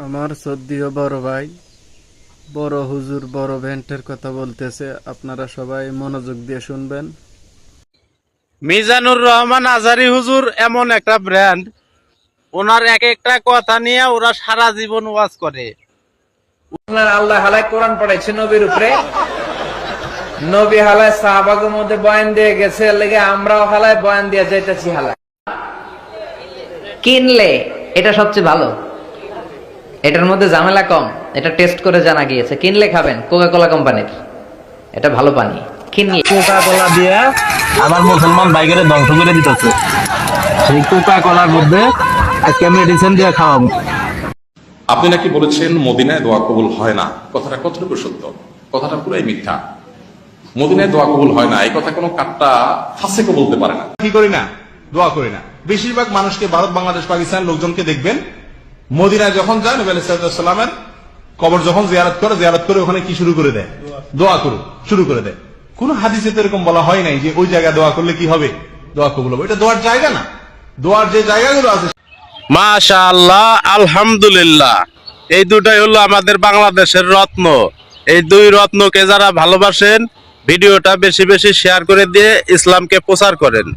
আমার শ্রদ্ধেয় বড় ভাই বড় হুজুর বড় ভেন্টের কথা বলতেছে, আপনারা সবাই মনোযোগ দিয়ে শুনবেন। মিজানুর রহমান আজহারী হুজুর এমন একটা ব্র্যান্ড, ওনার এক একটা কথা নিয়ে ওরা সারা জীবন ওয়াজ করে। আল্লাহ হালায় কোরআন পড়াইছে নবীর উপরে, নবী হালায় সাহাবাগের মধ্যে বয়ান দিয়ে গেছে, লেগে আমরাও হালায় বয়ান দিয়ে যাইতেছি হালায়। কিনলে এটা সবচেয়ে ভালো, এটার মধ্যে ঝামেলা কম, এটা টেস্ট করে জানা গিয়েছে। কিনলে খাবেন কোকা কোলা কোম্পানির, এটা ভালো পানি। কিনলে কোকা কোলা দিয়ে আমার মুসলমান ভাইকে ধ্বংস করে দিতেছে। সেই কোকা কোলার মধ্যে একটা মেডিসিন দিয়ে খাওয়াবো। আপনি নাকি বলেছেন মদিনায় দোয়া কবুল হয় না, কথাটা কতটুকু সত্য? কথাটা পুরাই মিথ্যা। মদিনায় দোয়া কবুল হয় না এই কথা কোনো কাট্টা ফাসেকও বলতে পারে না। কি করি না? দোয়া করি না। বেশিরভাগ মানুষকে, ভারত, বাংলাদেশ, পাকিস্তান লোকজনকে দেখবেন মদিনায় যখন যায় নবী আলাইহিস সালামের কবর যখন জিয়ারত করে ওখানে কি শুরু করে দেয়? দোয়া করো শুরু করে দেয়। কোন হাদিসে তো এরকম বলা হয় নাই যে ওই জায়গায় দোয়া করলে কি হবে, দোয়া কবুল হবে। এটা দোয়ার জায়গা না। দোয়ার যে জায়গাগুলো আছে, মাশাআল্লাহ, আলহামদুলিল্লাহ, এই দুটাই হলো আমাদের বাংলাদেশের রত্ন। এই দুই রত্নকে যারা ভালোবাসেন, ভিডিওটা বেশি বেশি শেয়ার করে দিয়ে ইসলামকে প্রচার করেন।